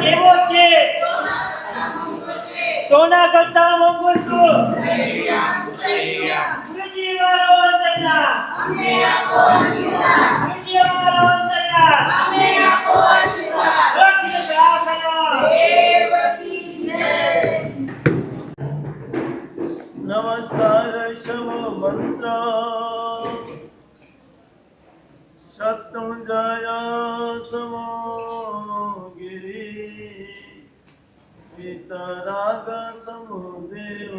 કેવો છે? સોના કરતા મોંઘો શું? પૃથ્વીવાળો અંતરના પૃથ્વીવાળો અંતરના લક્ષ્ય શાસન નમસ્કાર શવો મંત્ર શત્રુંજય સમો ગિરી વિતરાગ સમો દેવ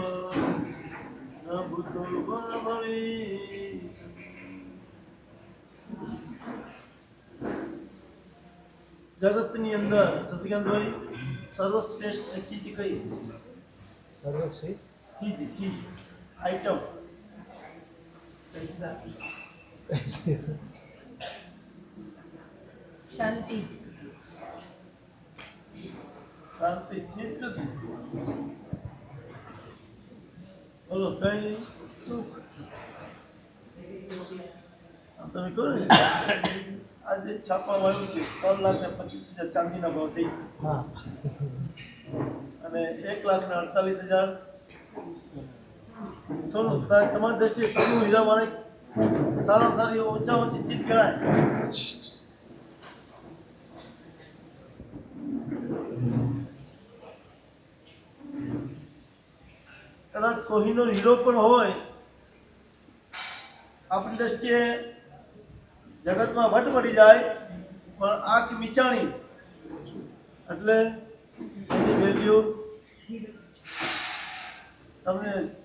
નભૂતો ભવી. જગતની અંદર શશિકાંતભાઈ સર્વશ્રેષ્ઠ ચીજ કઈ? સર્વશ્રેષ્ઠ ચીજ આઈટમ શાંતિ શાંતિ છે જ નથી. બોલો કઈ સુખ તમે કહો ને આજે છાપા વાળું છે 3,25,000 ચાંદીના ભાવ થઈ હા અને 1,48,000 સોનું. તમારી દ્રષ્ટિએ સોનું હીરા વાળી સારામાં સારી ઓછા ઓછી ચીજ ગણાય. કદાચ કોહિનૂર હીરો પણ હોય આપણી દ્રષ્ટિએ જગતમાં વટ પડી જાય પણ આંખ મીચાણી એટલે એની વેલ્યુ.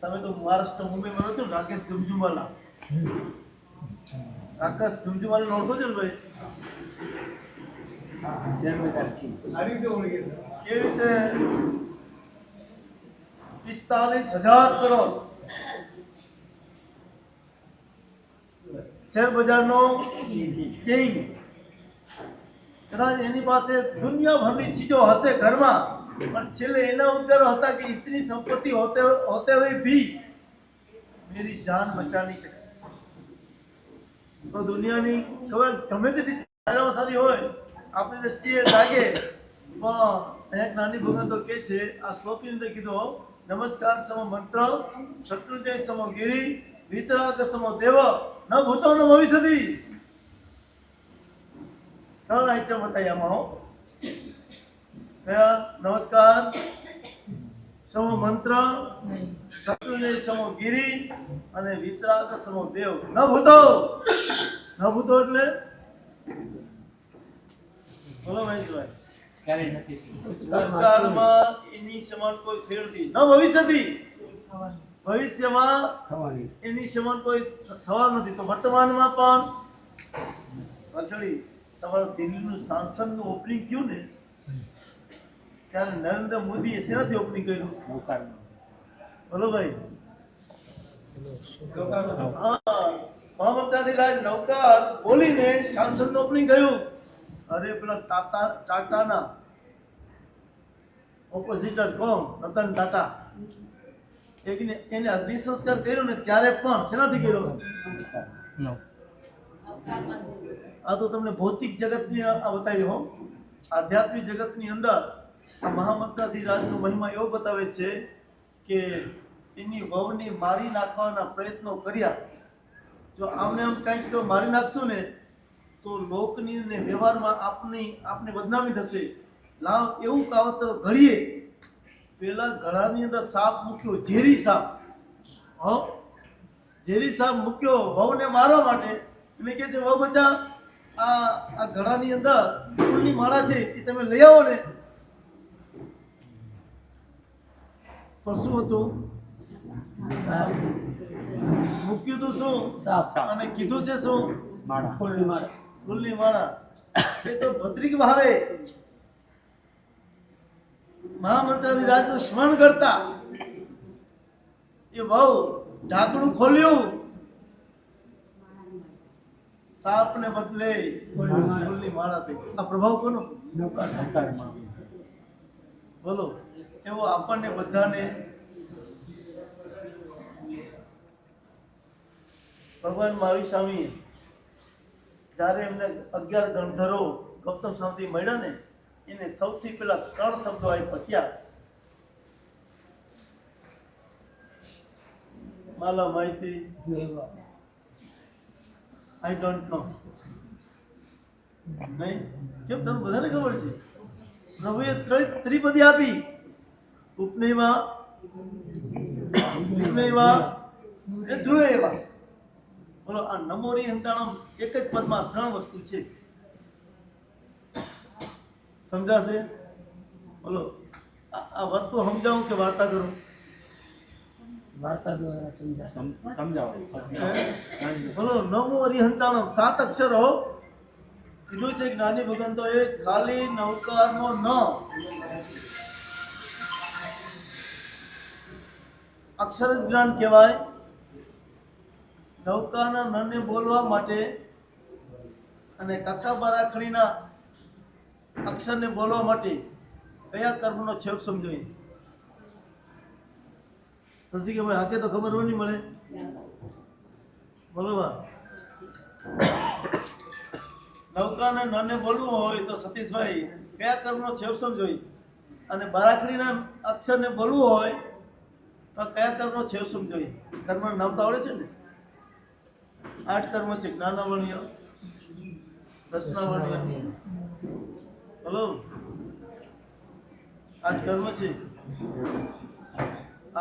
તમે તો મહારાષ્ટ્ર મુંબઈમાં રહો છો ને, રાકેશ ઝુમઝુમાલા. રાકેશ ઝુમઝુમાલા ઓળખો છો ને ભાઈ? કેવી રીતે 45,000 કરોડ શેર બજારનો કિંગ. કદાચ એની પાસે દુનિયાભરની ચીજો હશે ઘરમાં પણ છેલ્લે એના ઉદ્ગારો હતા કે ઇતની સંપત્તિ હોતે हुए भी मेरी जान बचा नहीं सके. તો દુનિયાની ખબર ગમે તેટલી સારામાં સારી હોય આપણી દ્રષ્ટિએ લાગે પણ અહીંયા નાની ભગવતો કે છે આ શ્લોકની અંદર કીધો નમસ્કાર સમો મંત્ર શત્રુંજય સમો ગિરી વિતરાગ સમો દેવ ન ભૂતો ન ભવિષ્યતિ. 3 આઈટમ હતા આમાં. કયા? નમસ્કાર સમો મંત્ર શત્રુંજય સમો ગિરી અને વિતરાગ સમો દેવ ન ભૂતો. ન ભૂતો એટલે બોલો મહેશભાઈ? ભૂતકાળમાં એની સમાન કોઈ ફેર નથી. ન ભવિષ્યથી ભવિષ્યમાં એની સમાન કોઈ થવાનું નથી. તો વર્તમાનમાં પણ પાછળી તમારું દિલ્હીનું સાંસદનું ઓપનિંગ થયું ને ત્યારે નરેન્દ્ર મોદીએ શેનાથી ઓપનિંગ કર્યું? બોલો ભાઈ? હા, મહામંત્રાધિરાજ નૌકાર બોલીને સાંસદનું ઓપનિંગ થયું. અરે પેલા ટાટાના ઓપોઝિટર કોણ? રતન ટાટા. એને અગ્નિ સંસ્કાર કર્યો ને ત્યારે પણ શેનાથી કર્યો? આ તો તમને ભૌતિક જગતની આ બતાવી હો. આધ્યાત્મિક જગતની અંદર આ મહામંત્રાધિરાજનો મહિમા એવો બતાવે છે કે એની વહુને મારી નાખવાના પ્રયત્નો કર્યા. જો આમને આમ કંઈક મારી નાખશું ને તો લોકની ને વ્યવહારમાં આપની બદનામી થશે. લાવ એવું કાવતરો ઘડીએ. પેલા ગળાની અંદર સાપ મૂક્યો, ઝેરી સાપ. ઝેરી સાપ મૂક્યો વહુને મારવા માટે. એટલે કે છે વહુ બચા આ ગળાની અંદર ફૂલની માળા છે એ તમે લઈ આવો ને. પણ શું હતું? મૂક્યું તું શું અને કીધું છે શું? ફૂલની માળા. એ તો ભદ્રિક ભાવે મહામંત્રાધિરાજનું સ્મરણ કરતા એ બહુ ઢાંકણું ખોલ્યું, સાપને બદલે ફૂલની માળા થઈ. આ પ્રભાવ કોનો? બોલો. એવો આપણને બધાને ભગવાન મહાવીર સ્વામી જ્યારે એમને 11 ગણધરો ગૌતમ સ્વામી મળ્યા ને એને સૌથી પહેલા 3 શબ્દો આપ્યા. ક્યાં? માલા માહિતી, આઈ ડોન્ટ નો. નહીં કેમ? તમને બધાને ખબર છે પ્રભુએ ત્રિપદી આપી. ઉપનયમાં, વિનયમાં અને ધ્રુવેમાં. બોલો, આ નમોરી હંતાણમ એક જ પદમાં 3 વસ્તુ છે. સમજાશે? બોલો, આ વસ્તુ સમજાવું કે વાર્તા કરું? વાર્તા દ્વારા સમજાવો. બોલો, નમો હરિહંતાણમ 7 અક્ષરો કીધું છે જ્ઞાની ભગવંતોએ. ખાલી નૌકારનો ન અક્ષર જ જ્ઞાન કહેવાય. નૌકાના નને બોલવા માટે અને કાકા બારાખડીના અક્ષરને બોલવા માટે કયા કર્મનો છેપ સમજોય? નથી કે ભાઈ હાકે તો ખબર નહીં મળે. બોલો બા, નૌકાના નને બોલવું હોય તો સતીશભાઈ કયા કર્મનો છેપ સમજોય? અને બારાખડીના અક્ષરને બોલવું હોય તો કયા કર્મનો છેપ સમજોય? કર્મનું નામ તો આવડે છે ને? 8 કર્મ છે. જ્ઞાનાવર્ણ્ય, રસનાવર્ણ્ય. હલો, 8 કર્મ છે.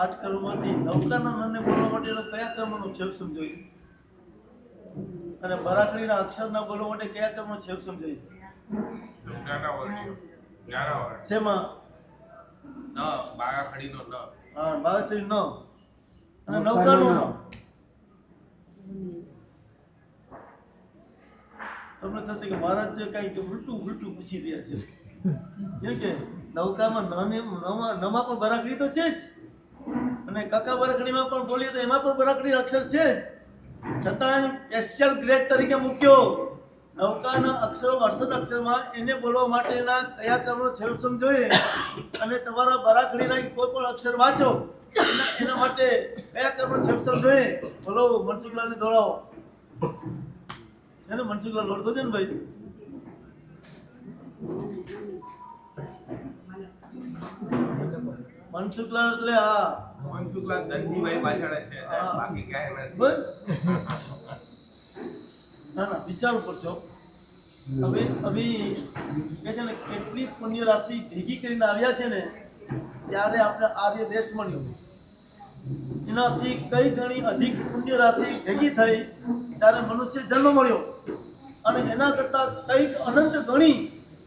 8 કર્મમાંથી નૌકાના નને બોલવા માટેનો કયા કર્મનો છેપ સમજોય? અને બરાકડીના અક્ષરના બોલવા માટે કયા કર્મનો છેપ સમજોય? શેમાં? બારાખડીનો ન. હા, બારાકડી ન અને નૌકાનો ન. તમને થશે કે મહારાજ જે કંઈક ઉલટું પૂછી રહ્યા છે. કેમ કે નૌકામાં નમાં પણ બરાકડી તો છે જ, અને કાકા બરાકડીમાં પણ બોલીએ તો એમાં પણ બરાકડી અક્ષર છે જ. છતાં સ્પેશિયલ ગ્રેડ તરીકે મૂક્યો. નૌકાના અક્ષરો 68 અક્ષરમાં એને બોલવા માટેના કયા કર્મનો છેપ સમજોય? અને તમારા બરાકડીના કોઈ પણ અક્ષર વાંચો એના માટે કયા કર્મનો છેપ સમજોય? બોલો, મનસુખલાલને દોડાવો. એને મનસુખલાલ ઓળખો છે ને ભાઈ? મનસુખલાલ એટલે હા, મનસુખલાલ ધનજીભાઈ પાછળ જ છે, બાકી કાંઈ નથી. બસ. ના વિચારવું પડશે હો. હવે કે છે ને કેટલી પુણ્ય રાશિ ભેગી કરીને આવ્યા છે ને, ત્યારે આપણે આર્ય દેશ મળ્યો. એનાથી કઈ ગણી અધિક પુણ્ય રાશિ ભેગી થઈ ત્યારે મનુષ્ય જન્મ મળ્યો. અને એના કરતાં કઈક અનંત ગણી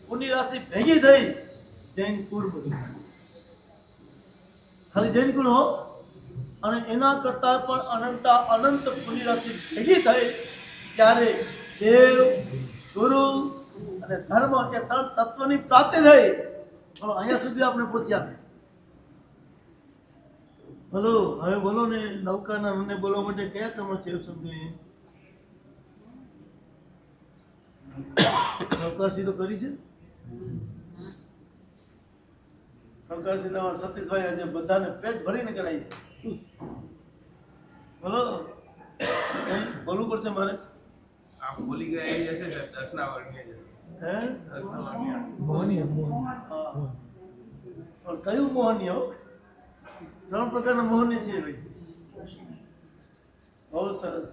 પુણ્ય રાશિ ભેગી થઈ જૈન કુળ બન્યું. ખાલી જૈન કુળ હો. અને એના કરતાં પણ અનંત પુણ્ય રાશિ ભેગી થઈ ત્યારે દેવ, ગુરુ અને ધર્મ એ 3 તત્વની પ્રાપ્તિ થઈ. બોલો, અહીંયા સુધી આપણે પહોંચ્યા. બોલો, હવે બોલો ને, નૌકાના મને બોલવા માટે કયા કર્મ છે સમજાય? નૌકાશી તો કરી છે. નૌકાશી તમારા સતીશભાઈ આજે બધાને પેટ ભરીને કરાય છે. બોલો, બોલવું પડશે મારે. આપ બોલી ગયા એ જશે ને 10 ના વર્ણ્ય જશે. હે? 10 ના વર્ણ્ય. મોહનીય. હા, પણ કયું મોહનીય? 3 પ્રકારના મોહનીય છે ભાઈ. બહુ સરસ.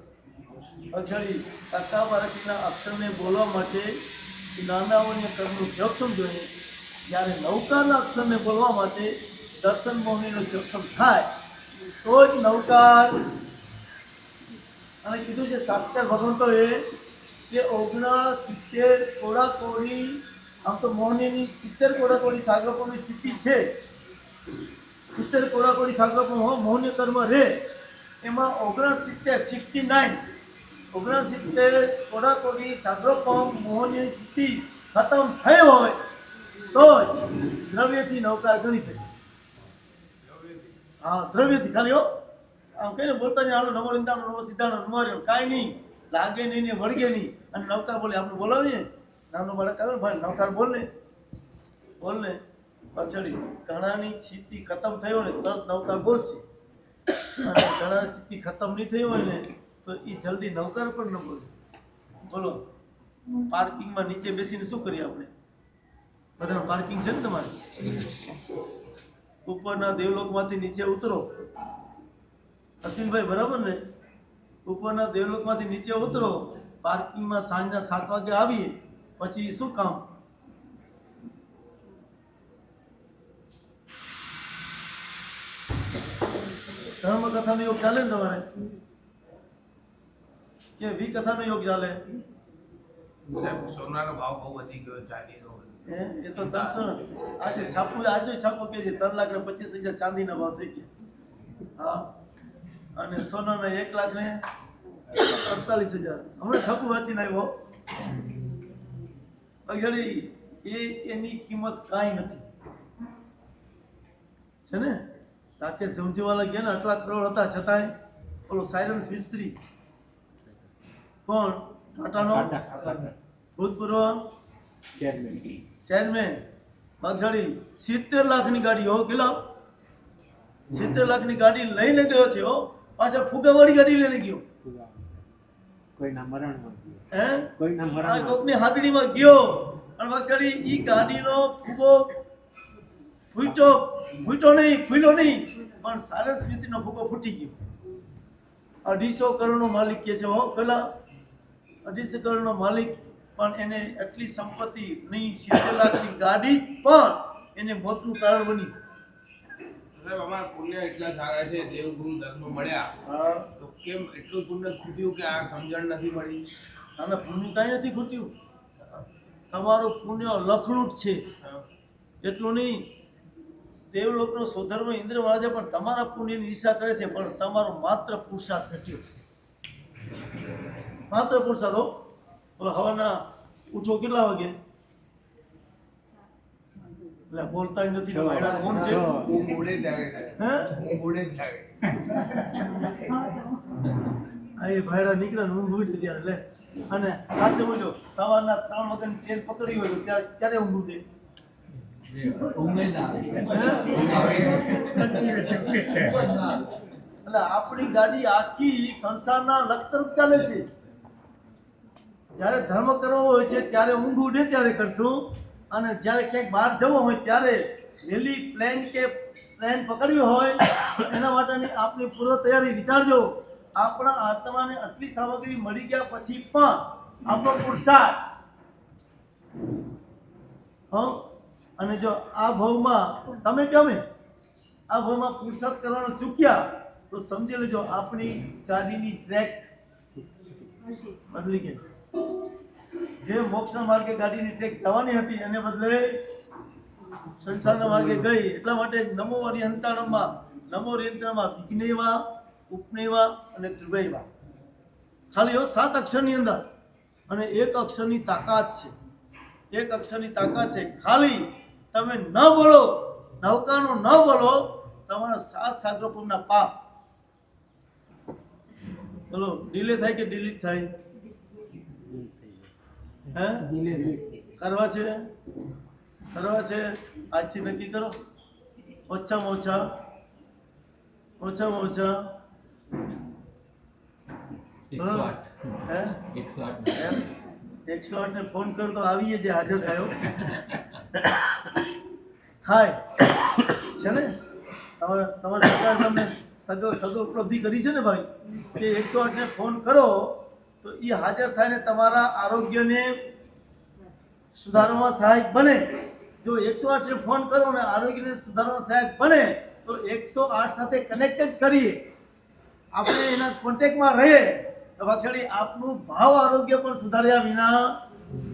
અક્ષરી કાકા બારાકીના અક્ષરને બોલવા માટે નાનાઓને કર્મનું જોખમ જોઈએ. જ્યારે નૌકાના અક્ષરને બોલવા માટે દર્શન મોહનીનો જોખમ થાય તો જ નૌકાર. અને કીધું છે શાસ્ત્ર ભગવંતોએ કે 69 કોડાકોડી, આમ તો મોહનીની 70 કોડાકોડી સાગરોપણની સ્થિતિ છે. 70 કોડાકોડી સાગરોપણ મોહનીય કર્મ રે, એમાં 69 કોડાકોડી સાગરોપણ મોહનીય સ્થિતિ ખતમ થઈ હોય તો જ દ્રવ્યથી નૌકાર ગણી શકે. હા, દ્રવ્યથી ખાલી હો. આમ કહીને બોલતા નહીં, હાલો નમો રીંધાણો, નમો સિદ્ધાણો, નમો હરિયો, કાંઈ નહીં, લાગે નહીં ને વળગે નહીં. અને નૌકાર બોલે, આપણે બોલાવીએ નાનો બાળક આવે ને, ભાઈ નૌકાર બોલ ને પાછળી ઘણાની સ્થિતિ ખતમ થઈ હોય ને તરત નૌકાર બોલશે. અને ઘણાની સ્થિતિ ખતમ નહીં થઈ હોય ને તો એ જલ્દી નૌકાર પણ ન બોલશે. બોલો, પાર્કિંગમાં નીચે બેસીને શું કરીએ આપણે? બધાનું પાર્કિંગ છે ને તમારે? ઉપરના દેવલોકમાંથી નીચે ઉતરો. અશ્વિનભાઈ બરાબર ને? ઉપરના દેવલોકમાંથી નીચે ઉતરો, પાર્કિંગમાં સાંજના 7 વાગે આવીએ, પછી શું કામ? ધર્મ કથાનો યોગ ચાલે ને તમારે? કે વી કથાનો યોગ ચાલે? સાહેબ, સોનાનો ભાવ બહુ વધી ગયો, ચાંદીનો. એ તો 300 આજે છાપું, આજનો છાપો કે છે 3,25,000 ચાંદીના ભાવ થઈ ગયા. હા, અને સોનાના 1,48,000. હમણાં છાપું વાંચીને આવ્યો. અગડી એની કિંમત કાંઈ નથી છે ને. રાકેશ જમજીવાલા ગયા ને, આટલા કરોડ હતા છતાંય ઓલો સાયરન્સ મિસ્ત્રી કોણ? ટાટાનો ભૂતપૂર્વ ચેરમેન બાગશાળી 70 લાખની ગાડી. હો કેટલા? 70 લાખની ગાડી લઈને ગયો છે. હો પાછા ફુગાવાળી ગાડી લઈને ગયો. કોઈના મરણમાં હે? કોઈના આ મરણમાં કોકની હાથડીમાં ગયો અને બાગશાળી ઈ ગાડીનો ફુગો ફૂટ્યો નહીં, પણ સાયરન્સ મિસ્ત્રીનો ફુગો ફૂટી ગયો. 250 કરોડનો માલિક કે છે. હો પેલા 250 કરોડનો માલિક, પણ એને એટલી સંપત્તિ નહીં, 70 લાખની ગાડી પણ એને મોતનું કારણ બની. સાહેબ, અમારા પુણ્ય એટલા સારા છે, દેવગુરુ ધર્મ મળ્યા, તો કેમ એટલું પુણ્ય ખૂટ્યું કે આ સમજણ નથી મળી? આના પુણ્ય કાંઈ નથી ખૂટ્યું. તમારું પુણ્ય લખલૂટ છે, એટલું નહીં. દેવલોકનો સોધર્મ ઇન્દ્ર મહારાજે પણ તમારા પુણ્યની ઈચ્છા કરે છે, પણ તમારો માત્ર પુરુષાર્થ ઘટ્યો. માત્ર પુરુષાર્થ. હો બોલો, હવાના ઉઠો કેટલા વાગે? એટલે બોલતા નથી ને, ભાઈડા કોણ છે? હું મોડે જ લાગે છે. હે? હું મોડે જ લાગે. આ એ ભાઈડા નીકળ્યા ને ઊંઘ ઉઠી ત્યારે લે. અને સાથે બોલ્યો, સવારના 3 વાગ્યાની ટ્રેન પકડી હોય તો ક્યારે ઊંઘ ઉઠે? એટલે આપણી ગાડી આખી સંસારના લક્ષ્ય તરફ ચાલે છે. જ્યારે ધર્મ કરવો હોય છે ત્યારે ઊંઘ ઉડે ત્યારે કરશું, અને જ્યારે ક્યાંક બહાર જવો હોય ત્યારે વહેલી પ્લેન કે ટ્રેન પકડવી હોય એના માટેની આપની પૂર્વ તૈયારી વિચારજો. આપણા આત્માને આટલી સામગ્રી મળી ગયા પછી પણ આપણો પુરુષાર્થ, અને જો આ ભાવમાં તમે ગમે આ ભાવમાં પુરુષાર્થ કરવાનો ચૂક્યા તો સમજી લેજો આપણી ગાડીની ટ્રેક બદલી ગઈ. જે મોક્ષના માર્ગે ગાડીની ટ્રેક જવાની હતી એને બદલે સંસારના માર્ગે ગઈ. એટલા માટે નમો અરિહંતાણમમાં, નમો અરિહંતાણમાં વિઘ્નેવા, ઉપનેવા અને ધ્રુવૈવા, ખાલી 7 અક્ષરની અંદર, અને 1 અક્ષરની તાકાત છે. 1 અક્ષરની તાકાત છે. ખાલી તમે ન બોલો, નવકાનું ન બોલો, તમારા 7 સાગરપુરના પાપ બોલો ડીલે થાય કે ડિલીટ થાય? હે? કરવા છે આજથી નક્કી કરો. ઓછામાં ઓછા 108 ને ફોન કરો તો આવીએ જે હાજર થયો થાય છે ને. તમારી સરકાર તમને સગવડ ઉપલબ્ધિ કરી છે ને ભાઈ, કે 108 ને ફોન કરો તો એ હાજર થાય ને તમારા આરોગ્યને સુધારવામાં સહાયક બને. જો 108 ને ફોન કરો ને આરોગ્યને સુધારવામાં સહાયક બને તો 108 સાથે કનેક્ટેડ કરીએ, આપણે એના કોન્ટેક્ટમાં રહીએ તો વાક્ષળી આપનું ભાવ આરોગ્ય પણ સુધાર્યા વિના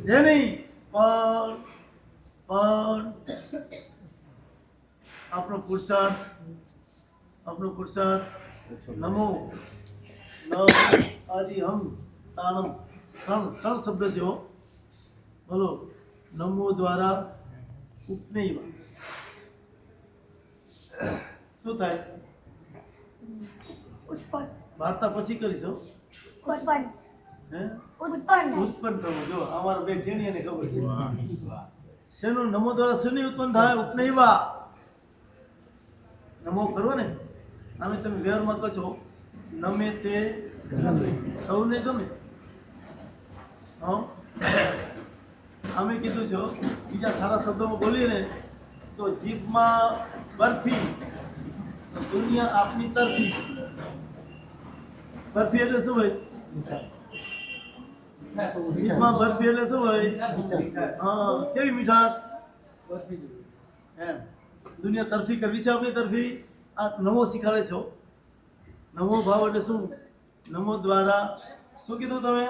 રહે નહીં. પણ આપણો પુરુષાર્થ નમો અરિહં તાણમ, 3 શબ્દ છે. હો બોલો, નમો દ્વારા ઉપનૈવા શું થાય? વાર્તા પછી કરીશો. ઉત્પન્ન થવું. જો અમારા બે ટેણીયાને ખબર છે શેનું નમો દ્વારા શેની ઉત્પન્ન થાય? ઉપનૈવા. નમો કરો ને, આમે તમે વ્યવહારમાં કહો છો નમે તે સૌને ગમે. અમે કીધું છે બીજા સારા શબ્દોમાં બોલીએ ને તો જીભમાં બરફી, દુનિયા આપની તરફી. બરફી એટલે શું હોય? જીભમાં બરફી એટલે શું હોય? હા, કેવી મીઠાશ એમ. દુનિયા તરફી કરવી છે આપણી તરફી. આ નમો શીખાડે છો. નમો ભાવ એટલે શું? નમો દ્વારા શું કીધું તમે?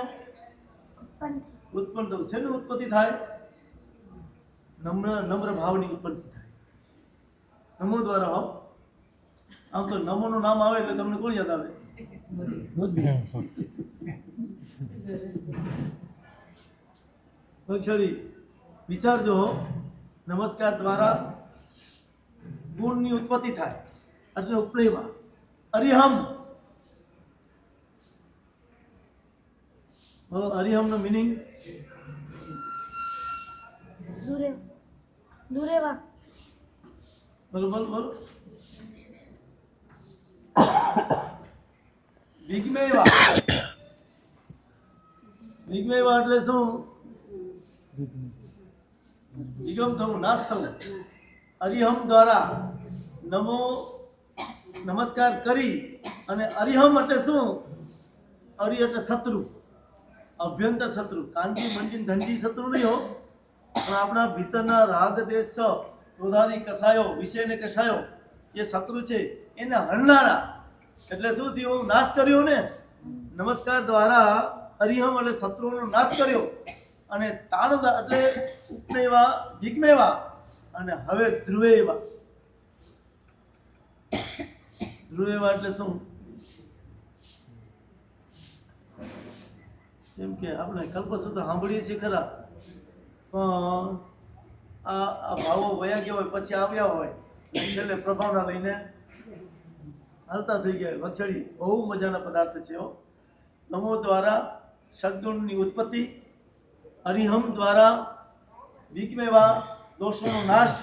ઉત્પન્ન થવું. શેની ઉત્પત્તિ થાય? નમ્ર ભાવની ઉત્પત્તિ થાય નમો દ્વારા. ભાવ આમ તો નમોનું નામ આવે એટલે તમને કોણ યાદ આવે? વક્ષળી વિચારજો. નમસ્કાર દ્વારા ગુણની ઉત્પત્તિ થાય એટલે ઉપનયમાં અરિહમ. બોલો અરિહમનો મિનિંગ. દુરેવા. બોલો બોલો બોલો. વિગમેવા. વિગમેવા એટલે શું? વિગમ થવું, નાશ થવું. અરિહમ દ્વારા નમસ્કાર કરી. અને અરિહમ એટલે શું? અરિ એટલે શત્રુ, અભ્યંતર શત્રુ. કાનજી મંજીન ધનજી શત્રુ નહીં હો, પણ આપણા ભીતરના રાગ દેશ ક્રોધાદી કસાયો, વિષયને કસાયો એ શત્રુ છે, એને હરનારા. એટલે શું થયું? નાશ કર્યો ને. નમસ્કાર દ્વારા અરિહમ એટલે શત્રુઓનો નાશ કર્યો. અને તાણ એટલે ઉપનેવા, વિગ્મેવા. અને હવે ધ્રુવેવા. ધ્રુવેવા એટલે શું? કેમ કે આપણે કલ્પસૂત્ર સાંભળીએ છીએ ખરા, પણ આ ભાવો વયા ગયા હોય પછી આવ્યા હોય છેલ્લે પ્રભાવના લઈને હાલતા થઈ ગયા. વક્ષળી બહુ મજાના પદાર્થ છે. નમો દ્વારા સદગુણની ઉત્પત્તિ, અરિહમ દ્વારા વિગ્મેવા દોષોનો નાશ,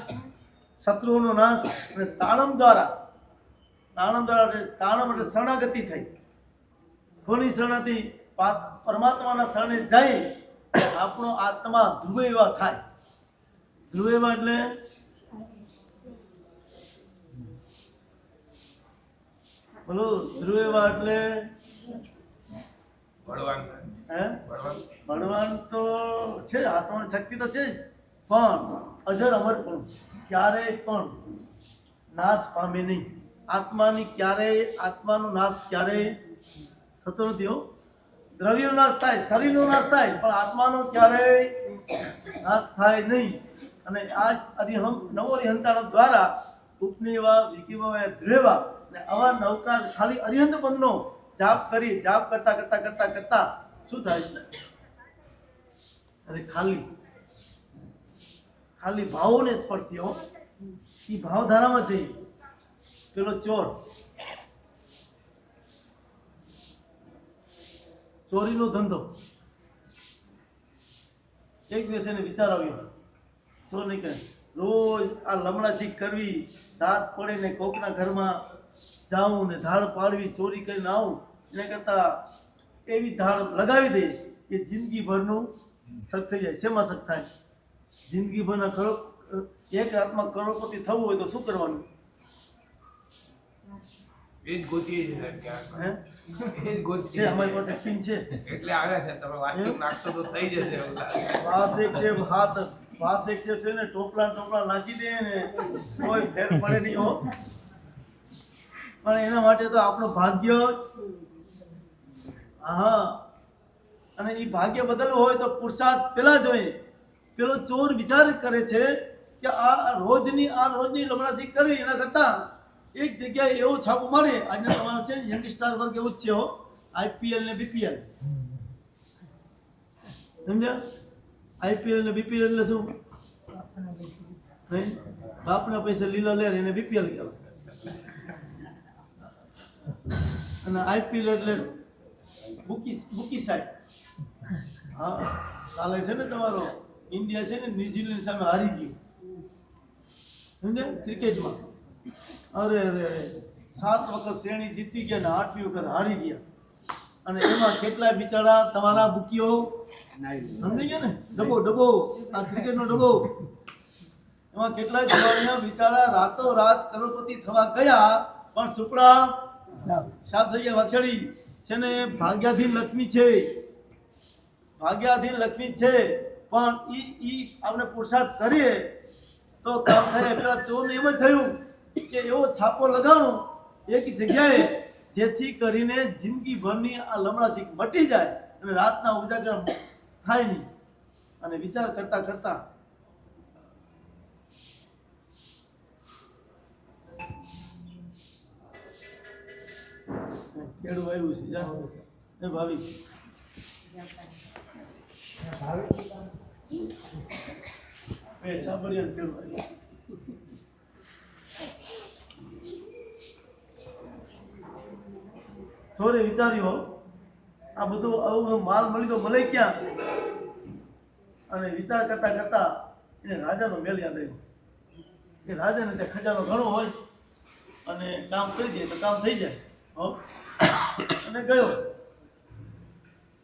શત્રુઓનો નાશ. અને તાણમ દ્વારા તાણમ એટલે શરણાગતિ થઈ. કોની શરણાથી? પરમાત્માના શરણે જાય આપણો આત્મા ધ્રુવેવા થાય. ધ્રુવેવા એટલે બોલો. ધ્રુવેવા એટલે ભગવાન તો છે, આત્માની શક્તિ તો છે જ, પણ અજર અમર પણ ક્યારેય પણ નાશ પામે નહીં. આત્માનો નાશ ક્યારેય થતો નથી હો. દ્રવ્યનો નાશ થાય, શરીરનો નાશ થાય, પણ આત્માનો ક્યારેય નાશ થાય નહીં. અને આ અરિહમ નવો અરિહંતાણ દ્વારા ઉપનેવા, વિકિવા, ધ્રુવેવા ને આવા નવકાર ખાલી અરિહંત પદનો જાપ કરી. જાપ કરતા કરતા કરતા કરતા શું થાય? અરે ખાલી ભાવોને સ્પર્શી હો. એ ભાવધારામાં જઈ. પેલો ચોરીનો ધંધો. એક દિવસ એને વિચાર આવ્યો, ચોર નહીં કરે, રોજ આ લમણાજી કરવી, રાત પડે ને કોકના ઘરમાં જાઉં ને ધાડ પાડવી, ચોરી કરીને આવું, એના કરતાં એવી ધાડ લગાવી દે કે જિંદગીભરનું શક થઈ જાય. શેમાં શક થાય? જિંદગીભરના એક રાતમાં કરોડપતિ થવું હોય તો શું કરવાનું? એ જ ગોતીએ છે સાહેબ ક્યાં. એ જ ગોતીએ છે. અમારી પાસે સ્કીમ છે એટલે આવ્યા છે. તમે વાસ્તવિક નાખશો તો થઈ જશે એવું લાગે. વાસ એક છે ને ટોપલા નાખી દે ને કોઈ ફેર પડે નહીં હો. પણ એના માટે તો આપણું ભાગ્ય, હા, અને એ ભાગ્ય બદલવું હોય તો પુરુષાર્થ પેલા જોઈએ. પેલો ચોર વિચાર કરે છે કે આ રોજની લમણાથી કરવી એના કરતાં એક જગ્યાએ એવું છાપું મારે. આજના તમારો છે ને યંગસ્ટાર વર્ગ એવું જ છે હો. IPL ને BPL સમજ્યા? IPL ને BPL એટલે શું? બાપના પૈસા લીલા લે એને BPL કહેવાય. અને IPL એટલે બુકી સાઈડ. હા, કાલે છે ને તમારો ઇન્ડિયા છે ને ન્યુઝીલેન્ડ સામે હારી ગયું, સમજ્યા? ક્રિકેટમાં અરે 7 વખત શ્રેણી જીતી ગયા ને 8મી વખત હારી ગયા. અને એમાં કેટલાય બિચારા તમારા બુકીઓ સમજી ગયા ને, ડબ્બો ડબ્બો આ ક્રિકેટનો ડબ્બો, એમાં કેટલાય જવાનિયા બિચારા રાતો રાત કરોડપતિ થવા ગયા પણ સુપડા સાફ થઈ ગયા. વાછડી છે ને ભાગ્યાધીન લક્ષ્મી છે, ભાગ્યાધીન લક્ષ્મી છે, પણ ઈ આપણે પુરુષાર્થ કરીએ તો કામ થાય. પેલા ચોરને એમ જ થયું કે એવો છાપો લગાવવાનો એક જગ્યાએ જેથી કરીને જિંદગીભરની આ લમણાશીક મટી જાય અને રાતના ઉજાગર થાય નહીં. અને વિચાર કરતા કરતા કેળું આવ્યું છે જા એ ભાવિક સાંભળીએ કેળું આવ્યું. છોરે વિચાર્યો આ બધું આવું માલ મળી તો મળે ક્યાં, અને વિચાર કરતા કરતા એને રાજાનો મેલ યાદ આવ્યો કે રાજાને ત્યાં ખજાનો ઘણો હોય અને કામ કરી દે તો કામ થઈ જાય. અને ગયો,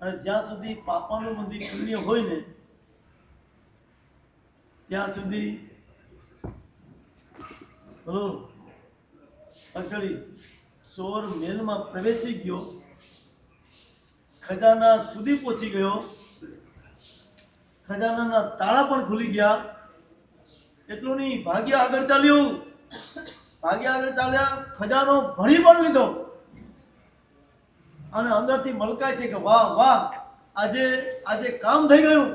અને જ્યાં સુધી પાપાનું મંદિર પુણ્ય હોય ને ત્યાં સુધી બોલો અક્ષરી ચોર મેલમાં પ્રવેશી ગયો, ખજાના સુધી પહોંચી ગયો, ખજાનાના તાળા પણ ખુલી ગયા. એટલું નહીં, ભાગ્ય આગળ ચાલ્યું, ભાગ્ય આગળ ચાલ્યા, ખજાનો ભરી પણ લીધો અને અંદરથી મલકાય છે કે વાહ વાહ આજે કામ થઈ ગયું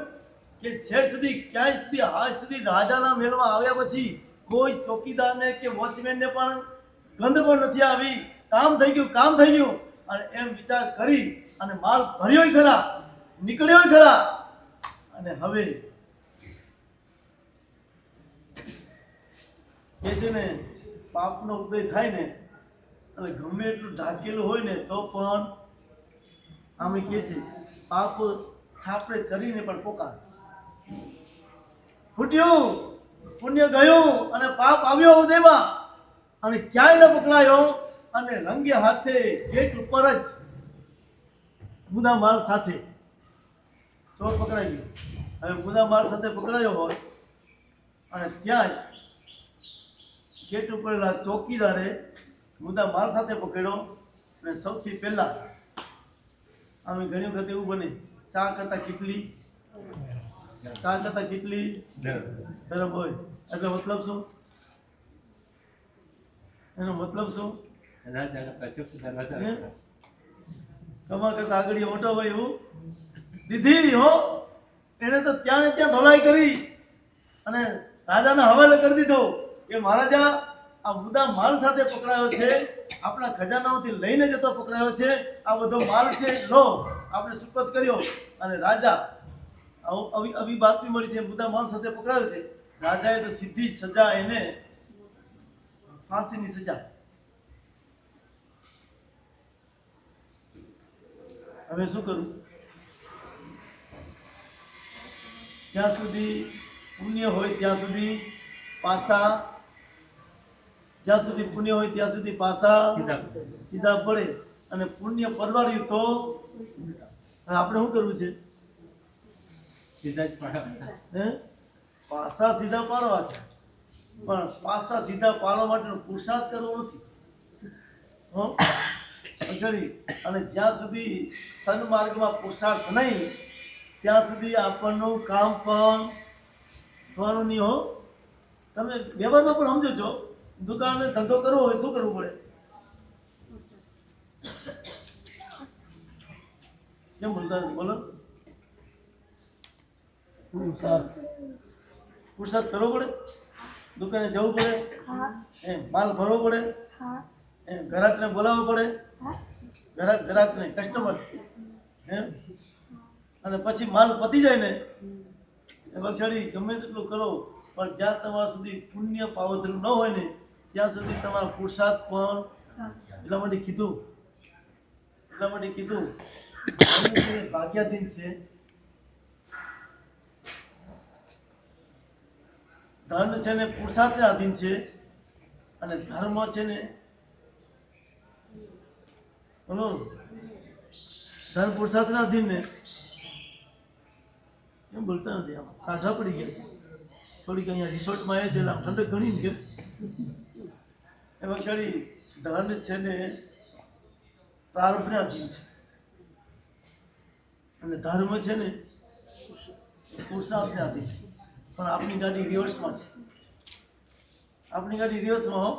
કે છેડ સુધી ક્યાંય સુધી હાજ સુધી રાજાના મેળમાં આવ્યા પછી કોઈ ચોકીદારને કે વોચમેનને પણ ગંધ પણ નથી આવી. કામ થઈ ગયું. અને એમ વિચાર કરી અને માલ ભર્યો ખરા, નીકળ્યો ખરા. અને હવે કે છે ને પાપનો ઉદય થાય ને અને ગમે એટલું ઢાકેલું હોય ને તો પણ આમે કે છે પાપ છાપરે ચરીને પણ પોકાર ફૂટ્યું, પુણ્ય ગયું અને પાપ આવ્યો ઉદયમાં અને ક્યાંય ન પકડાયો. અને રંગે હાથે ગેટ ઉપર જ મુદ્દા માલ સાથે ચોર પકડાઈ ગયો. હવે મુદ્દા માલ સાથે પકડાયો હોય અને ત્યાં ગેટ ઉપરેલા ચોકીદારે મુદ્દા માલ સાથે પકડ્યો. અને સૌથી પહેલા અમે ઘણી વખત એવું બને ચા કરતા કીટલી ગરમ હોય એટલે મતલબ શું, એનો મતલબ શું, કમર કરતા આગળ મોટો હોય એવું દીધી હો. એને તો ત્યાં ને ત્યાં ધોલાઈ કરી અને રાજાને હવાલે કરી દીધો કે મહારાજા આ મુદ્દા માલ સાથે પકડાયો છે, આપણા ખજાનામાંથી લઈને જતો પકડાયો છે, આ બધો માલ છે લો, આપણે સુપરત કર્યો. અને રાજા આવી બાતમી મળી છે મુદ્દા માલ સાથે પકડાયો છે. રાજાએ તો સીધી સજા એને ફાંસીની સજા. હવે શું કરું? જ્યાં સુધી પુણ્ય હોય ત્યાં સુધી પાસા, જ્યાં સુધી પુણ્ય હોય ત્યાં સુધી પાસા સીધા પડે. અને પુણ્ય પરવાર્યું તો આપણે શું કરવું છે? પાસા સીધા પાડવા છે, પણ પાસા સીધા પાડવા માટેનો પુરુષાર્થ કરવો નથી. અને જ્યાં સુધી સન્માર્ગમાં પુરુષાર્થ નહીં ત્યાં સુધી આપણનું કામ પણ થવાનું નહીં. હો, તમે વ્યવહારમાં પણ સમજો છો, દુકાને ધંધો કરવો હોય શું કરવું પડે? કેમ બોલતા નથી? બોલો. પુરુષાર્થ કરવો પડે, દુકાને જવું પડે, એમ માલ ભરવો પડે, એમ ગ્રાહકને બોલાવવો પડે, ગ્રાહકને કસ્ટમર એમ. અને પછી માલ પતી જાય ને વછડી ગમે તેટલું કરો પણ જ્યાં તમારા સુધી પુણ્ય પાવતરું ન હોય ને ત્યાં સુધી તમારા પુરુષાર્થ પણ એટલા માટે કીધું ભાગ્યાધીન છે. ધન છે ને પુરુષાર્થને આધીન છે અને ધર્મ છે ને બોલો ધન પુરુષાર્થના અધીન ને એમ બોલતા નથી, આમ કાઢા પડી ગયા છે. થોડીક અહીંયા રિસોર્ટમાં આવે છે એટલે આમ ઠંડક ઘણી ને કેમ એમાં ખાલી ધન છે ને પ્રારંભના અધીન છે અને ધર્મ છે ને પુરુષાર્થને અધીન છે. પણ આપણી ગાડી રિવર્સમાં છે. આપણી ગાડી રિવર્સમાં હો.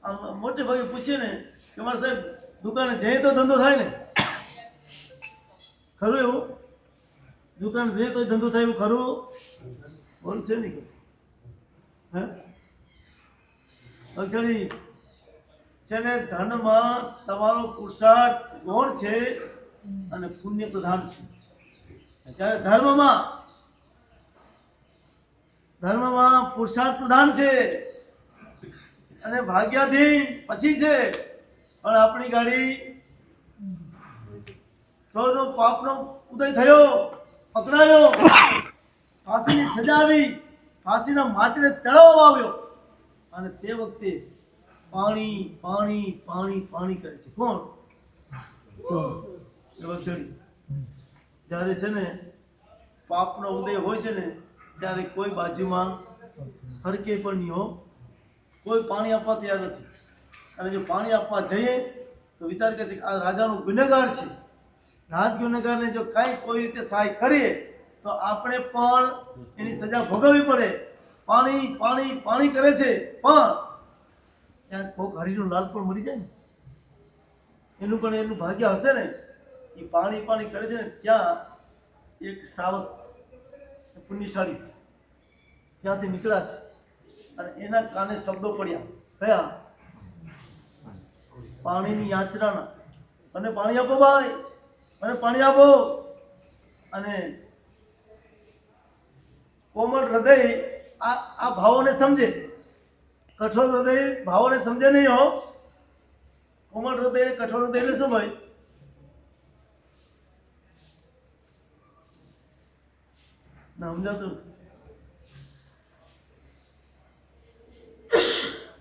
આમ મોટે ભાગે પૂછીએ ને કે મારા સાહેબ દુકાને જઈએ તો ધંધો થાય ને, ખરું એવું? દુકાન જઈએ તો ધંધો થાય એવું ખરું? બોલશે નહીં કે હે અક્ષરી છે ને ધનમાં તમારો પુરુષાર્થ ગૌણ છે અને પુણ્ય પ્રધાન છે. જ્યારે ધર્મમાં પુરુષાર્થ પ્રધાન છે અને ભાગ્યાધીન પછી છે. પણ આપણી ગાડી ચોરનો પાપનો ઉદય થયો, પકડાયો, ફાંસીની સજા આવી, ફાંસીના માચડે ચડાવવામાં આવ્યો અને તે વખતે પાણી પાણી પાણી પાણી કરે છે. કોણ? જ્યારે છે ને પાપનો ઉદય હોય છે ને ત્યારે કોઈ બાજુમાં ફરકે પણ નહીં હો, કોઈ પાણી આપવા તૈયાર નથી. અને જો પાણી આપવા જઈએ તો વિચાર કરશે કે આ રાજાનો ગુનેગાર છે, રાજ ગુનેગારને જો કાંઈ કોઈ રીતે સહાય કરીએ તો આપણે પણ એની સજા ભોગવવી પડે. પાણી પાણી પાણી કરે છે પણ ત્યાં કોક હરીનો લાલ પણ મળી જાય ને એનું પણ એનું ભાગ્ય હશે ને. એ પાણી પાણી કરે છે ને ત્યાં એક શ્રાવક પુણ્યશાળી ત્યાંથી નીકળ્યા છે અને એના કાને શબ્દો પડ્યા. કયા? પાણીની યાચનાના. મને પાણી આપો ભાઈ, મને પાણી આપો. અને કોમળ હૃદય આ ભાવોને સમજે, કઠોર હૃદય ભાવોને સમજે નહીં હો. કોમળ હૃદય ને કઠોર હૃદય એટલે શું ભાઈ? ના સમજાતું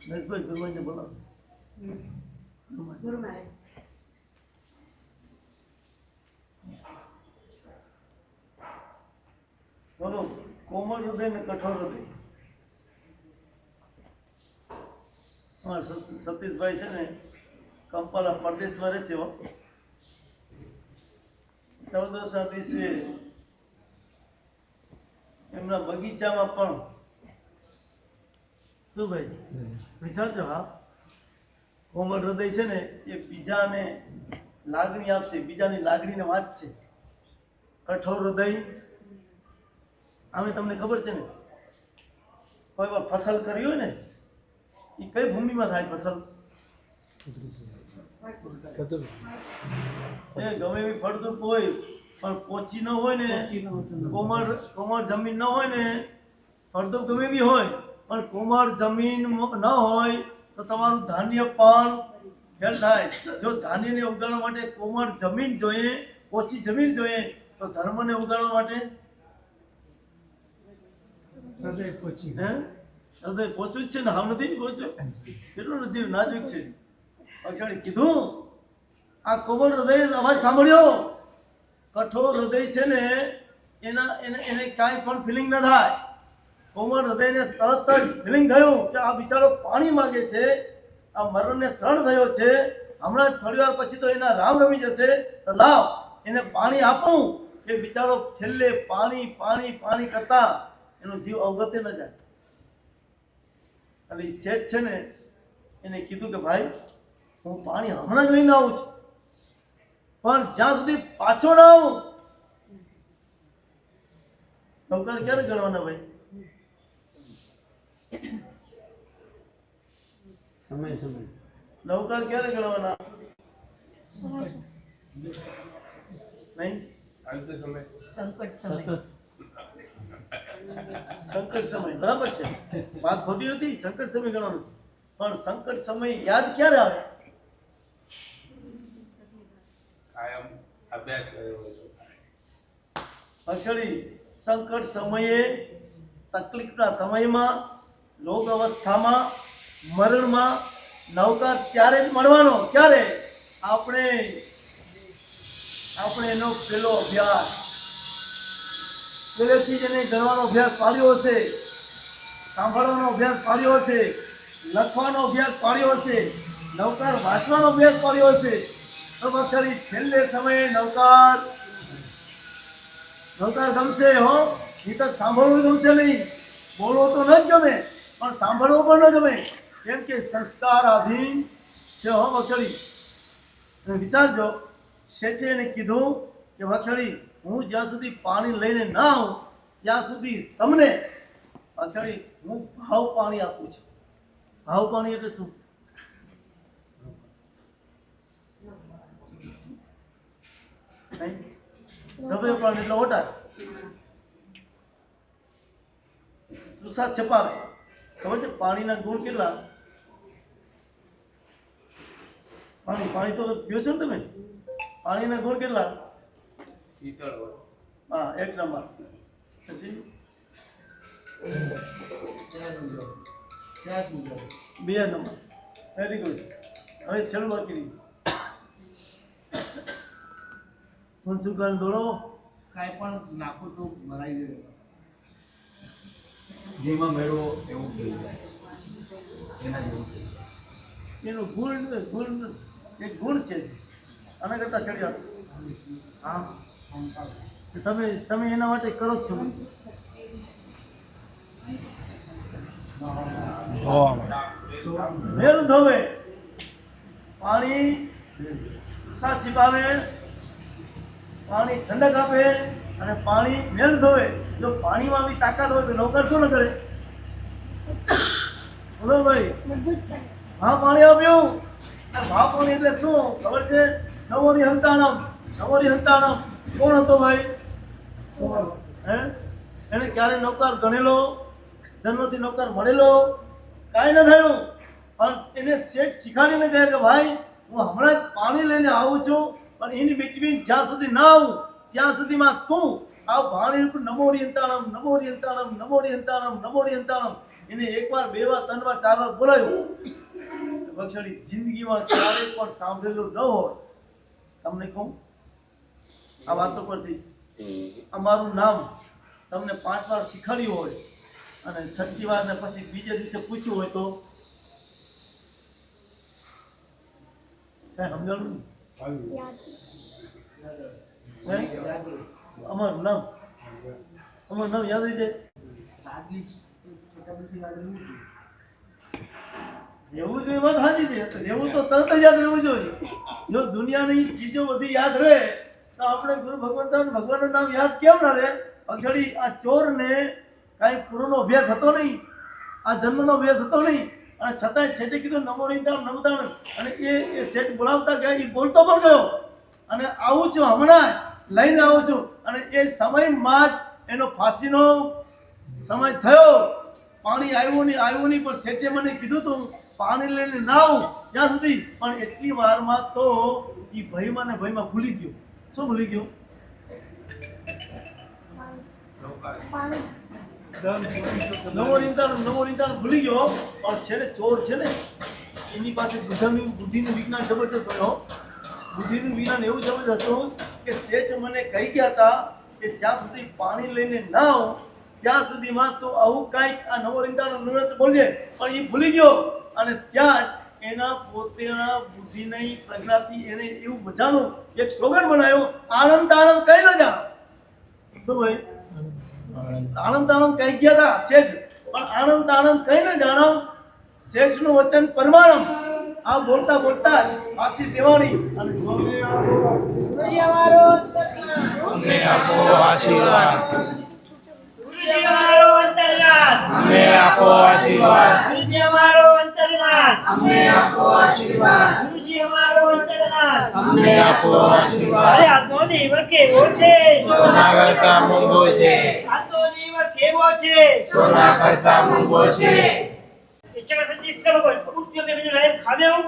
નરેશભાઈ ગુરુભાઈને બોલાવો. બોલો, કોમળ હૃદય ને કઠોર હૃદય. સતીશભાઈ છે ને કંપાલા પરદેશમાં રહે છે. 14 દિવસે એમના બગીચામાં પણ શું ભાઈ વિચારજો. હા, કોમળ હૃદય છે ને એ બીજાને લાગણી આપશે, બીજાની લાગણીને વાંચશે. કઠોર હૃદય આમે તમને ખબર છે ને કોઈ વાર ફસલ કરી હોય ને એ કઈ ભૂમિમાં થાય ફસલ? એ ગમે એવી ફળદ્રુપ હોય પણ પોચી ન હોય ને, કોમળ જમીન ન હોય ને, ફળદ્રુપ ગમે એવી હોય પણ કોમળ જમીન ન હોય તો તમારું ધાન્ય પણ ફેલ થાય. જો ધાન્યને ઉગાડવા માટે કોમળ જમીન જોઈએ, ઓછી જમીન જોઈએ, તો ધર્મને ઉગાડવા માટે હૃદય પોચું જ છે ને. હાવ નથી પોચું, કેટલું નથી નાજુક છે. અક્ષાડી કીધું આ કોમળ હૃદય અવાજ સાંભળ્યો. કઠોર હૃદય છે ને એને કાંઈ પણ ફિલિંગ ન થાય. કોમળ હૃદયને તરત જ ફિલિંગ થયું કે આ બિચારો પાણી માગે છે, આ મરણને શરણ થયો છે, હમણાં થોડી વાર પછી તો એના રામ રમી જશે, તો લાવ એને પાણી આપું કે બિચારો છેલ્લે પાણી પાણી પાણી કરતા એનો જીવ અવગતે ન જાય. અને શેઠ છે ને એને કીધું કે ભાઈ હું પાણી હમણાં જ લઈને આવું છું, પણ જ્યાં સુધી પાછો ના આવું. નૌકર ક્યારે ગણવાના ભાઈ? સમય સમય નૌકર ક્યારે ગણવાના? નહીં, સંકટ સમય સંકટ સમય બરાબર છે, વાત ખોટી નથી. સંકટ સમય ગણવાનું, પણ સંકટ સમય યાદ ક્યારે આવે? કાયમ અભ્યાસ કર્યો હતો. અક્ષળી સંકટ સમયે, તકલીફના સમયમાં, રોગ અવસ્થામાં, મરણમાં નૌકર ત્યારે જ મળવાનો. ક્યારે? આપણે આપણે એનો પેલો અભ્યાસ પહેલેથી જ એને ગણવાનો અભ્યાસ પાડ્યો હશે, સાંભળવાનો અભ્યાસ પાડ્યો હશે, લખવાનો અભ્યાસ પાડ્યો હશે, નવકાર વાંચવાનો અભ્યાસ પાડ્યો હશે, તો પછી છેલ્લે સમયે નવકાર ગમશે હો. એ તો સાંભળવું ગમશે નહીં, બોલવો તો ન જ ગમે, પણ સાંભળવો પણ ન ગમે, કેમ કે સંસ્કાર આધીન છે હો વછડી. વિચારજો, શેઠે એને કીધું કે વછડી હું જ્યાં સુધી પાણી લઈને ના આવું ત્યાં સુધી તમને વછડી હું ભાવ પાણી આપું છું. ભાવ પાણી એટલે શું? ધબે પાણી એટલે ઓટાર, તૃષા છપાવે. ખબર છે પાણીના ગુણ કેટલા? પાણી તો પીઓ છો ને તમે? પાણીના ગુણ કેટલા? શીતળ હોય. હા, 1 નંબર. પછી 2 નંબર. Very good. હવે છેલ્લું બાકી રહ્યું. શુક્લાને દોડાવો. કાંઈ પણ નાખો તો મરાઈ જાય, જેમાં મેળવો એવું થઈ જાય. એના જેવું છે. એનો ગુણ એક ગુણ છે, આના કરતા ચડી આપો. આમ તમે એના માટે કરો જ છો. મેલ ધોવે, પાણી ઉષા છીપાવે, પાણી ઠંડક આપે અને પાણી મેલ ધોવે. જો પાણીમાં બી તાકાત હોય તો નૌકર શું ન કરે? બોલો ભાઈ. હા, પાણી આપ્યું. ભાવ પાણી એટલે શું ખબર છે? નવોરી હંતાણમ. નવોરી હંતાણમ કોણ હતો ભાઈ? હે? એને ક્યારે નૌકર ગણેલો? જન્મથી નૌકર મળેલો? કાંઈ ન થયું. પણ એને શેઠ શીખાડીને કહે કે ભાઈ હું હમણાં જ પાણી લઈને આવું છું, પણ ઇન બિટવીન જ્યાં સુધી ના આવું ત્યાં સુધીમાં તું આ પાણી ઉપર નમોરી હંતાણમ, નમોરી હંતાણમ, નમોરી હંતાણમ, નમોરી હંતાણમ. એને 1 વાર 2 વાર 3 વાર 4 વાર બોલાવ્યો. વછડી જિંદગીમાં ક્યારેય પણ સાંભળેલું ન હોય. તમને કહું આ વાતો પરથી, અમારું નામ તમને 5 વાર શીખવાડ્યું હોય અને 6ઠી વાર ને પછી બીજે દિવસે પૂછ્યું હોય તો કઈ સમજાણું નહીં? અમારું નામ યાદ રહી જાય. રહેવું જોઈએ, વાત સાચી છે. રહેવું તો તરત જ યાદ રહેવું જોઈએ. જો દુનિયાની ચીજો બધી યાદ રહે તો આપણે ગુરુ ભગવાનનું નામ યાદ કેમ ના રહે? અક્ષડી આ ચોરને કાંઈ પૂર્વનો અભ્યાસ હતો નહીં, આ જન્મનો અભ્યાસ હતો નહીં, અને છતાંય શેઠે કીધું નમો રીંધાણ નમતાણ, અને એ શેઠ બોલાવતા ગયા, એ બોલતો પણ ગયો અને આવું છું હમણાં લઈને આવું છું. અને એ સમયમાં જ એનો ફાંસીનો સમય થયો. પાણી આવ્યું નહીં, પણ શેઠે મને કીધું તું પાણી લઈને ના આવું ત્યાં સુધી. પણ એટલી વારમાં તો એ ભયમાં ને ભયમાં ભૂલી ગયો. શું ભૂલી ગયો? નવો રીંધાણ ભૂલી ગયો. પણ છે ને ચોર છે ને એની પાસે બુદ્ધિનું વિજ્ઞાન જબરદસ્ત હોય. બુદ્ધિનું વિજ્ઞાન એવું જબરદસ્ત હતું કે શેઠ મને કહી ગયા હતા કે જ્યાં સુધી પાણી લઈને ના આવું ત્યાં સુધીમાં તો આવું કાંઈક આ નવો રીંધાણ બોલજે. પણ એ ભૂલી ગયો અને ત્યાં જ એના પોતાના બુદ્ધિની પ્રજ્ઞાથી એને એવું મજાનું એક સ્લોગન બનાવ્યો, આણંદ તાણંદ કઈ ન જાણ. શું ભાઈ? આણંદ તાણંદ કઈ ગયા હતા શેઠ, પણ આણંદ તાણંદ કઈ ન જાણમ. શેઠનું વચન પરમાણમ. આ બોલતા બોલતા ફાંસી દેવાની. અને અમને આપો આશીર્વાદ. ગુરુજી અમારો અંતર્યાત. અમને આપો આશીર્વાદ. ગુરુજી અમારો અંતર્યાત. અમને આપો આશીર્વાદ. ગુરુજી અમારો અંતર્યાત. અમને આપો આશીર્વાદ. અરે આજનો દિવસ કેવો છે? સોના કરતા મૂંગો છે. આજનો દિવસ કેવો છે? સોના કરતા મૂંગો છે. ઈચ્છા સંજી સબકો ઉત્યો મે બીજો લાઈવ ખાવે હું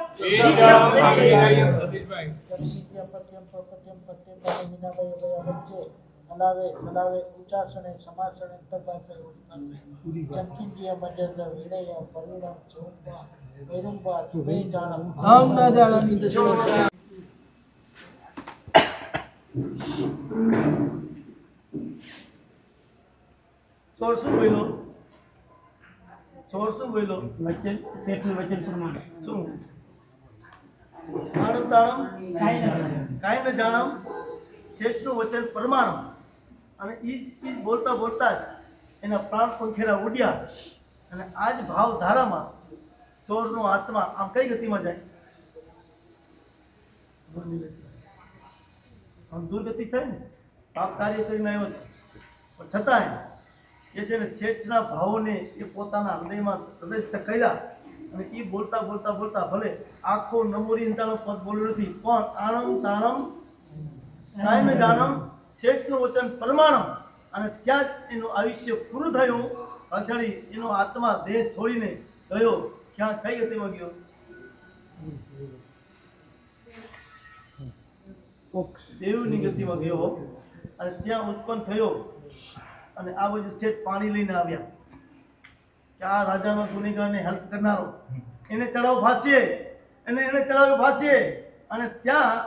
અલાવે સલાવે ઉચ્ચાસને સમાસને તપાસે ચમકીંદિયા મંજસ વિનય પરિણામ ચોપા વેરુંબા તુમે જાણમ આમ ના જાણમી દશો ચોર શું બોલ્યો? ચોર શું બોલ્યો? વચન શેઠનું વચન પ્રમાણે શું? આણંદ તાણમ કાંઈ ન જાણમ શેઠનું વચન પ્રમાણમ. અને ઈ બોલતા બોલતા જ એના પ્રાણ પંખેરા ઉડ્યા અને આ જ ભાવ ધારામાં ચોરનો આત્મા આમ કઈ ગતિમાં જાય? આમ દુર્ગતિ થઈ ને, પાપ કાર્ય કરીને આવ્યો છે, પણ છતાંય એ છે ને શેઠના ભાવોને એ પોતાના હૃદયમાં હૃદયસ્થ કર્યા. અને એ બોલતા બોલતા બોલતા ભલે આખો નમોરી અંતાણો પદ બોલ્યો નથી, પણ આણમ તાણમ કાંઈ ન જાણમ શેઠનું વચન પ્રમાણમ. અને ત્યાં જ એનું આયુષ્ય પૂરું થયું. પાછળી એનો આત્મા દેહ છોડીને ગયો ક્યાં? કઈ ગતિમાં ગયો? દેવની ગતિમાં ગયો. અને ત્યાં ઉત્પન્ન થયો. અને આ બાજુ શેઠ પાણી લઈને આવ્યા કે આ રાજાનો ગુનેગારને હેલ્પ કરનારો, એને ચડાવ ફાંસીએ, એને ચડાવ્યો ફાંસીએ. અને ત્યાં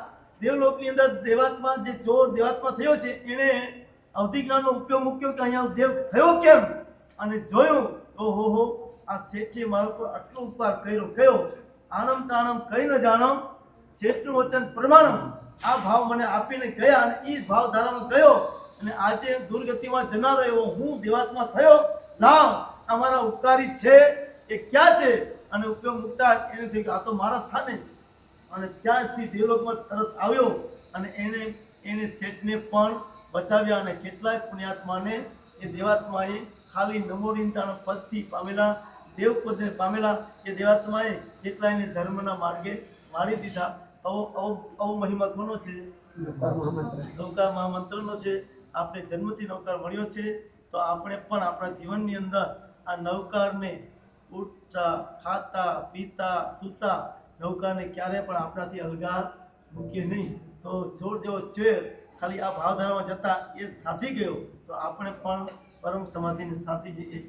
દેવલોકની અંદર દેવાત્મા જે ચોર દેવાત્મા થયો છે એને અવધિ જ્ઞાનનો ઉપયોગ મૂક્યો કે અહીંયા દેવ થયો કેમ? અને જોયું તો હો આ શેઠે મારા પર આટલો ઉપકાર કર્યો. કયો? આણમ તાણમ કઈ ન જાણમ શેઠનું વચન પ્રમાણમ. આ ભાવ મને આપીને ગયા અને એ ભાવ ધારામાં ગયો. અને આજે દુર્ગતિમાં જનારો એવો હું દેવાત્મા થયો. લાવ અમારા ઉપકારી છે એ ક્યાં છે? અને ઉપયોગ મૂકતા એને થઈ આ તો મારા સ્થાને. અને ત્યાંથી દેવલોકમાં તરત આવ્યો અને એને શેઠને પણ બચાવ્યા. અને કેટલાય પુણ્યાત્માને એ દેવાત્માએ ખાલી નમોરીનતાના પદથી પામેલા, દેવપદને પામેલા એ દેવાત્માએ કેટલાયને ધર્મના માર્ગે વાળી દીધા. આવો મહિમા કોનો છે? નૌકાર મહામંત્રનો છે. આપણે જન્મથી નૌકાર મળ્યો છે, તો આપણે પણ આપણા જીવનની અંદર આ નૌકારને ઉઠતા ખાતા પીતા સૂતા નૌકારને ક્યારેય પણ આપણાથી અલગા મૂકીએ નહીં. તો ચોર જેવો ચોર ખાલી આ ભાવધારામાં જતા એ સાધી ગયો, તો આપણે પણ પરમ સમાધિને સાધી જઈએ.